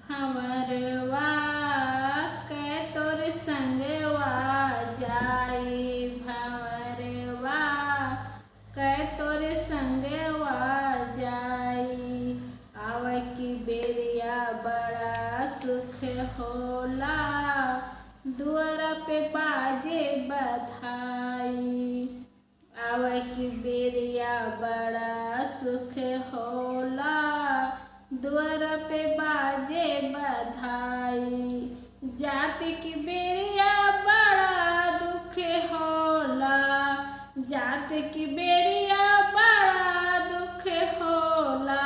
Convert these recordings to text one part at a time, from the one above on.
हमरवा कै तोर संगवा जाई भंवरवा कै तोर संगवा जाई। आवे की बेरिया बड़ा सुख होला दुआरा पे बाजे बधाई। आवे की बेरिया बड़ा सुख होला दुआरा पे बाजे बधाई। जाति की बेरिया बड़ा दुख होला जाति की बेरिया बड़ा दुख होला।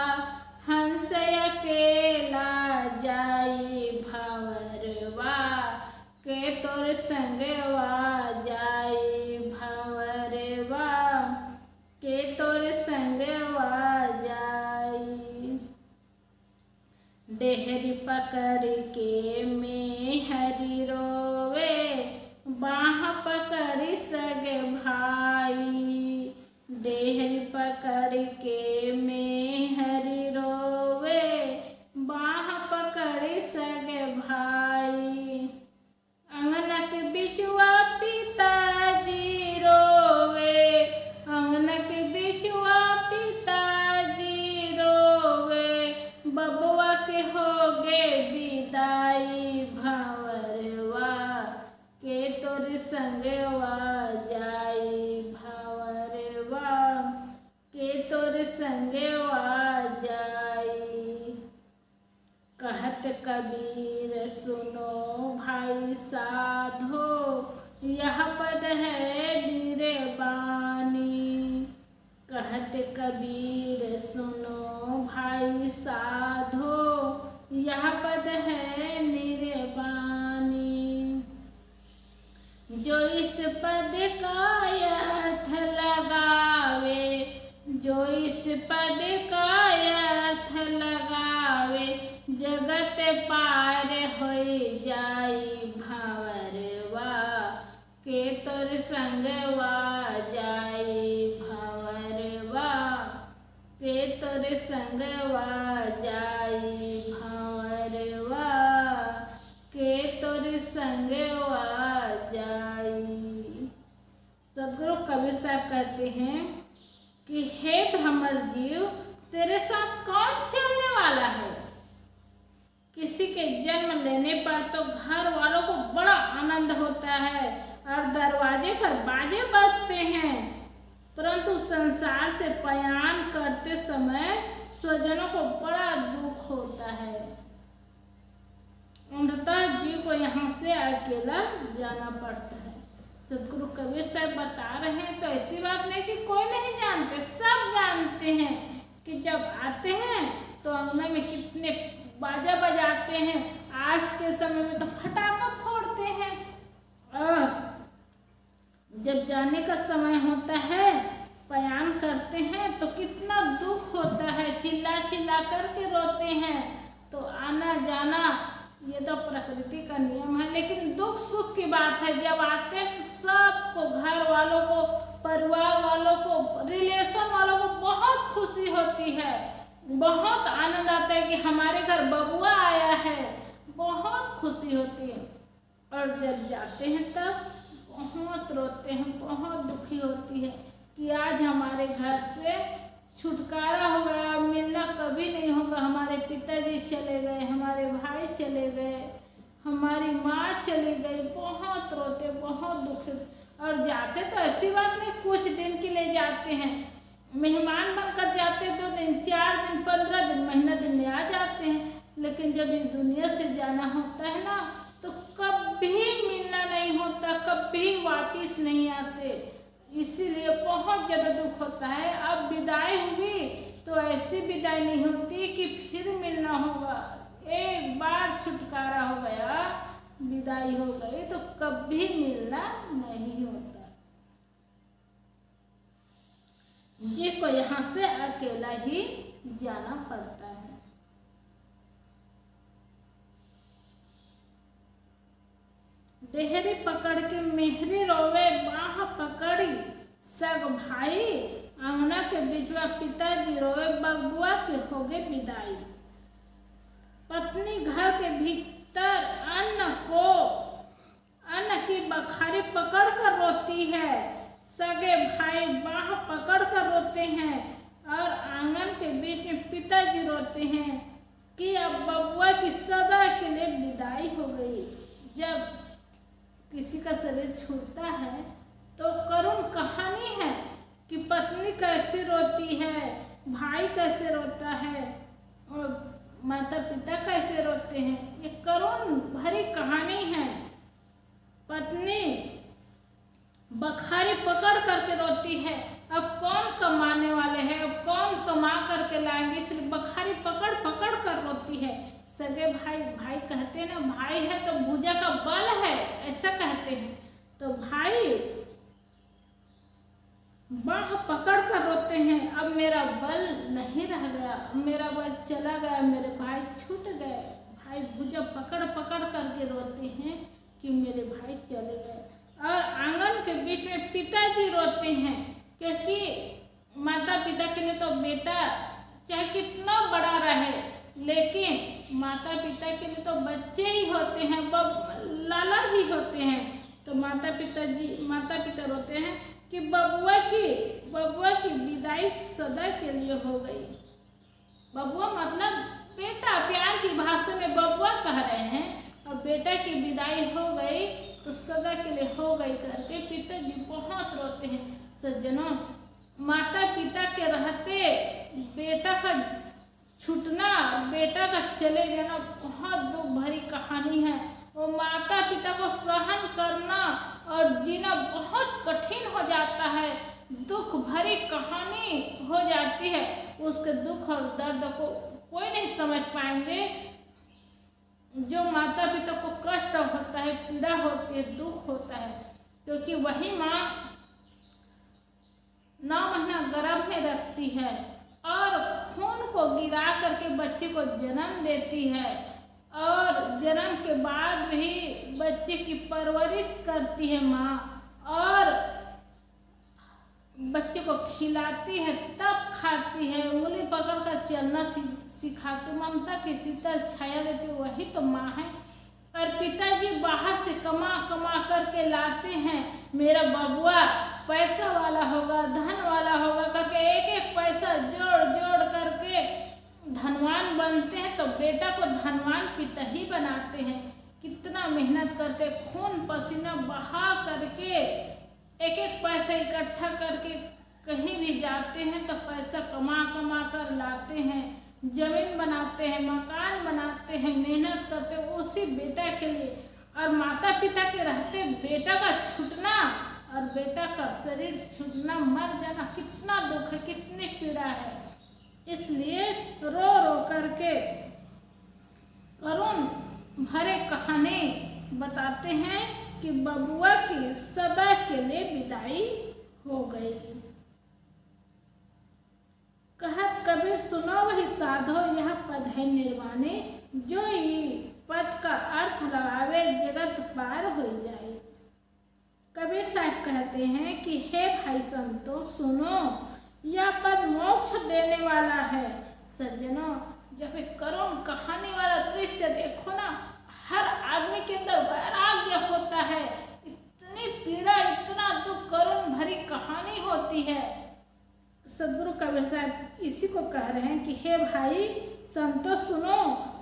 हंस अकेला जाई भंवरवा के तोर संगवा जाई भंवरवा के तोर संगवा जाई। डेहरी पकड़ के मेहरी रोवे बाह पकड़ी सगे भाई। डेहरी पकड़ के मेहरी रोवे बाह पकड़ी सगे भाई। अंगना के बिचुआ पिताजी रोवे अंगना के बिचुआ पिताजी रोवे। बबुआ के होगे विदाई भंवरवा के तोर संगवा जाई भंवरवा के तोर संगवा जाई। कहत कबीर सुनो भाई साधो यह पद है धीरे बानी। कहत कबीर सुनो भाई साधो यह पद है निर्वाणी। जो इस पद का अर्थ लगावे जो इस पद का अर्थ लगावे जगत पार होई जाई भंवरवा के तोर संगवा जाई भंवरवा के तोर संगवा जाई भंवरवा के तोर संगवा जाई। सदगुरु कबीर साहब कहते हैं कि हे भ्रमर जीव तेरे साथ कौन चलने वाला है। किसी के जन्म लेने पर तो घर वालों को बड़ा आनंद होता है और दरवाजे पर बाजे बजते हैं, परंतु संसार से पलायन करते समय स्वजनों को बड़ा दुख होता है। अंततः जीव को यहाँ से अकेला जाना पड़ता है। सदगुरु कबीर साहब बता रहे हैं तो ऐसी बात नहीं कि कोई नहीं जानते, सब जानते हैं कि जब आते हैं तो अंगने में कितने बाजा बजाते हैं। आज के समय में तो फटाका फोड़ते हैं और जब जाने का समय होता है पलायन करते हैं तो कितना दुख होता है, चिल्ला चिल्ला करके रोते हैं। तो आना जाना ये तो प्रकृति का नियम है, लेकिन दुख सुख की बात है। जब आते हैं तो सबको, घर वालों को, परिवार वालों को, रिलेशन वालों को बहुत खुशी होती है, बहुत आनंद आता है कि हमारे घर बबुआ आया है, बहुत खुशी होती है। और जब जाते हैं तब बहुत रोते हैं, बहुत दुखी होती है कि आज हमारे घर से छुटकारा हो गया, मिलना कभी नहीं होगा। हमारे पिताजी चले गए, हमारे भाई चले गए, हमारी माँ चली गई, बहुत रोते, बहुत दुखी। और जाते तो ऐसी बात नहीं कुछ दिन के लिए जाते हैं, मेहमान बनकर जाते 2 दिन, 4 दिन, 15 दिन, महीना दिन में आ जाते हैं। लेकिन जब इस दुनिया से जाना होता है ना तो कभी मिलना नहीं होता, कभी वापिस नहीं आते, इसीलिए बहुत ज़्यादा दुख होता है। अब विदाई हुई तो ऐसी विदाई नहीं होती कि फिर मिलना होगा। एक बार छुटकारा हो गया, विदाई हो गई तो कभी मिलना नहीं होता। जी को यहाँ से अकेला ही जाना पड़ता है। डेहरी पकड़ के मेहरी रोवे बाह पकड़ी सग भाई। अंगना के बिचवा पिताजी रोवे बबुआ के होगे विदाई। पत्नी घर रोते हैं कि अब बबुआ की सदा के लिए विदाई हो गई। जब किसी का शरीर छूटता है तो करुण कहानी है कि पत्नी कैसे रोती है, भाई कैसे रोता है और माता पिता कैसे रोते हैं। ये करुण भरी कहानी है। पत्नी बखारी पकड़ करके रोती है, अब कौन कमाने वाले हैं, अब कौन कमा करके लाएंगे, इसलिए बखारी पकड़ पकड़ कर रोती है। सगे भाई कहते हैं ना, भाई है तो भुजा का बल है, ऐसा कहते हैं। तो भाई बाह पकड़ कर रोते हैं, अब मेरा बल नहीं रह गया, मेरा बल चला गया, मेरे भाई छूट गए। भाई भुजा पकड़ पकड़ करके रोते हैं कि मेरे भाई चले गए। और आंगन के बीच में पिताजी रोते हैं, क्योंकि माता पिता के लिए तो बेटा चाहे कितना बड़ा रहे, लेकिन माता पिता के लिए तो बच्चे ही होते हैं, लाला ही होते हैं। तो माता पिता रोते हैं कि बबुआ की विदाई सदा के लिए हो गई। बबुआ मतलब बेटा, प्यार की भाषा में बबुआ कह रहे हैं, और बेटा की विदाई हो गई तो सदा के लिए हो गई करके पिताजी बहुत रोते हैं। सज्जनों, माता पिता के रहते बेटा का छूटना, बेटा का चले जाना बहुत दुख भरी कहानी है। वो माता पिता को सहन करना और जीना बहुत कठिन हो जाता है, दुख भरी कहानी हो जाती है। उसके दुख और दर्द को कोई नहीं समझ पाएंगे। जो माता पिता को कष्ट होता है, पीड़ा होती है, दुख होता है, क्योंकि वही माँ 9 महीना गर्भ में रखती है और खून को गिरा करके बच्चे को जन्म देती है, और जन्म के बाद भी बच्चे की परवरिश करती है माँ, और बच्चे को खिलाती है, तब खाती है, उंगली पकड़कर चलना सिखाती, ममता की शीतल छाया देती, वही तो माँ है। और पिताजी बाहर से कमा कमा करके लाते हैं, मेरा बबुआ पैसा वाला होगा, धन वाला होगा करके एक एक पैसा जोड़ जोड़ करके धनवान बनते हैं। तो बेटा को धनवान पिता ही बनाते हैं। कितना मेहनत करते, खून पसीना बहा करके एक एक पैसा इकट्ठा करके कहीं भी जाते हैं तो पैसा कमा कमा कर लाते हैं, जमीन बनाते हैं, मकान बनाते हैं, मेहनत करते हैं उसी बेटा के लिए। और माता पिता के रहते बेटा का छूटना और बेटा का शरीर छूटना, मर जाना, कितना दुख है, कितनी पीड़ा है। इसलिए रो रो करके करुण भरे कहानी बताते हैं कि बबुआ की सदा के लिए विदाई हो गई। कहत कबीर सुनो वही साधो, यह पद है निर्वाणे, जो ये पद का अर्थ लगावे जगत पार हो जाए। कबीर साहब कहते हैं कि हे भाई संतो सुनो, यह पद मोक्ष देने वाला है। सज्जनों, जब एक करुण कहानी वाला दृश्य देखो ना, हर आदमी के अंदर वैराग्य होता है। इतनी पीड़ा, इतना दुख, करुण भरी कहानी होती है। सदगुरु कबीर साहब इसी को कह रहे हैं कि हे भाई संतो सुनो,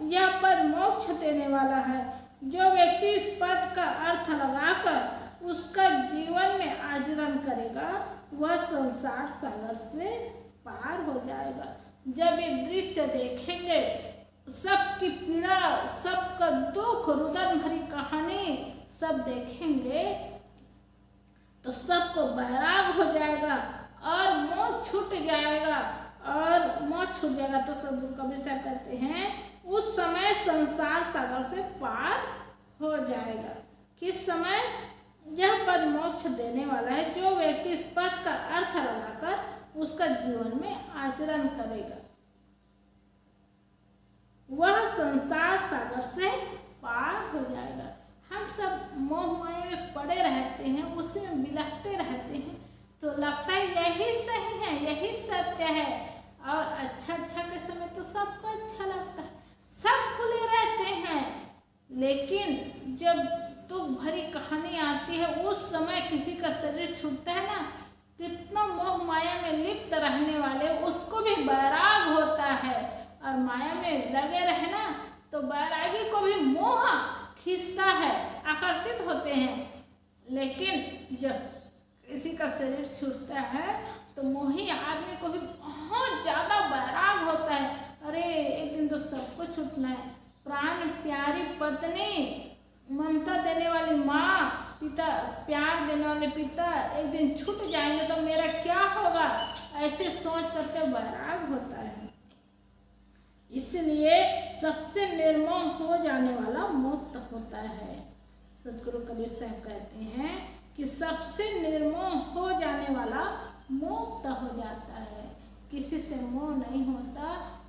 यह पद मोक्ष देने वाला है। जो व्यक्ति इस पद का अर्थ लगाकर उसका जीवन में आचरण करेगा, वह संसार सागर से पार हो जाएगा। जब ये दृश्य देखेंगे, सबकी पीड़ा, सबका दुख, रुदन भरी कहानी सब देखेंगे तो सबको वैराग हो जाएगा और मोह छूट जाएगा। और मोह छूट जाएगा तो सदगुरु कबीर साहब कहते हैं उस समय संसार सागर से पार हो जाएगा। किस समय? यह पद मोक्ष देने वाला है। जो व्यक्ति इस पद का अर्थ लगाकर उसका जीवन में आचरण करेगा, वह संसार सागर से पार हो जाएगा। हम सब मोह माया में पड़े रहते हैं, उसी में बिलखते रहते हैं, तो लगता है यही सही है, यही सत्य है। और अच्छा के समय तो सबको अच्छा लगता है, सब खुले रहते हैं, लेकिन जब दुख भरी कहानी आती है, उस समय किसी का शरीर छूटता है ना, कितना मोह माया में लिप्त रहने वाले उसको भी वैराग होता है और माया में लगे रहे ना तो बैरागी को भी मोह खींचता है, आकर्षित होते हैं। लेकिन जब किसी का शरीर छूटता है तो मोही आदमी को भी बहुत ज़्यादा बैराग होता है। अरे एक दिन तो सबको छूटना है, प्राण प्यारी पत्नी, ममता देने वाली माँ, पिता प्यार देने वाले पिता एक दिन छूट जाएंगे तो मेरा क्या होगा, ऐसे सोच करके बैराग होता है। इसलिए सबसे निर्मोह हो जाने वाला मुक्त होता है। सदगुरु कबीर साहब कहते हैं कि सबसे निर्मोह हो जाने वाला मुक्त हो जाता है। किसी से मोह नहीं होता,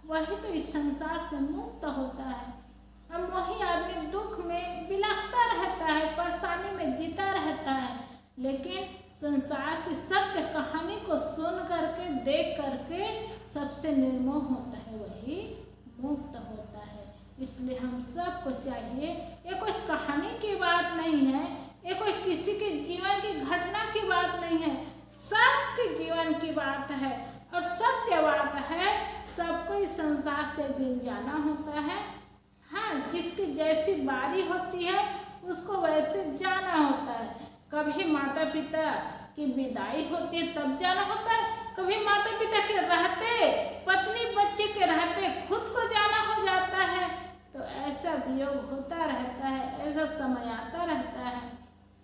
वही तो इस संसार से मुक्त होता है। हम वही आदमी दुख में बिलखता रहता है, परेशानी में जीता रहता है, लेकिन संसार की सत्य कहानी को सुन करके देख करके सबसे निर्मोह होता है, वही मुक्त होता है। इसलिए हम सबको चाहिए, ये कोई कहानी की बात नहीं है, ये कोई किसी के जीवन की घटना की बात नहीं है, सबके जीवन की बात है और सत्य बात है। सबको इस संसार से दिन जाना होता है। हाँ, जिसकी जैसी बारी होती है उसको वैसे जाना होता है। कभी माता पिता की विदाई होती है तब जाना होता है, कभी माता पिता के रहते, पत्नी बच्चे के रहते खुद को जाना हो जाता है। तो ऐसा वियोग होता रहता है, ऐसा समय आता रहता है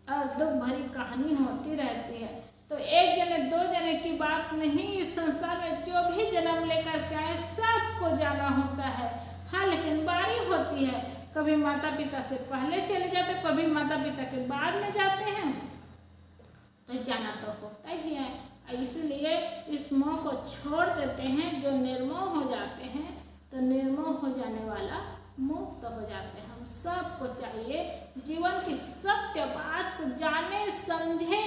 और दुख भरी कहानी होती रहती है। तो एक जने दो जने की बात नहीं, इस संसार में जो भी जन्म लेकर के आए सबको जाना होता है। हाँ, लेकिन बारी होती है, कभी माता पिता से पहले चले जाते, कभी माता पिता के बाद में जाते हैं, तो जाना तो होता ही है। इसलिए इस मोह को छोड़ देते हैं। जो निर्मोह हो जाते हैं तो निर्मोह हो जाने वाला मुक्त हो जाते हैं। हम सबको चाहिए जीवन की सत्य बात को जाने समझे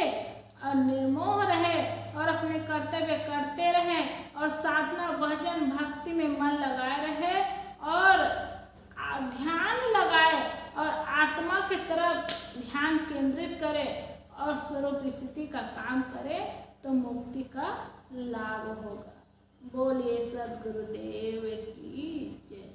और निर्मोह रहे और अपने कर्तव्य करते रहे और साधना भजन भक्ति में मन लगाए रहे और ध्यान लगाए और आत्मा की तरफ ध्यान केंद्रित करे और स्वरूप स्थिति का काम करे तो मुक्ति का लाभ होगा। बोलिए सद्गुरुदेव की जय।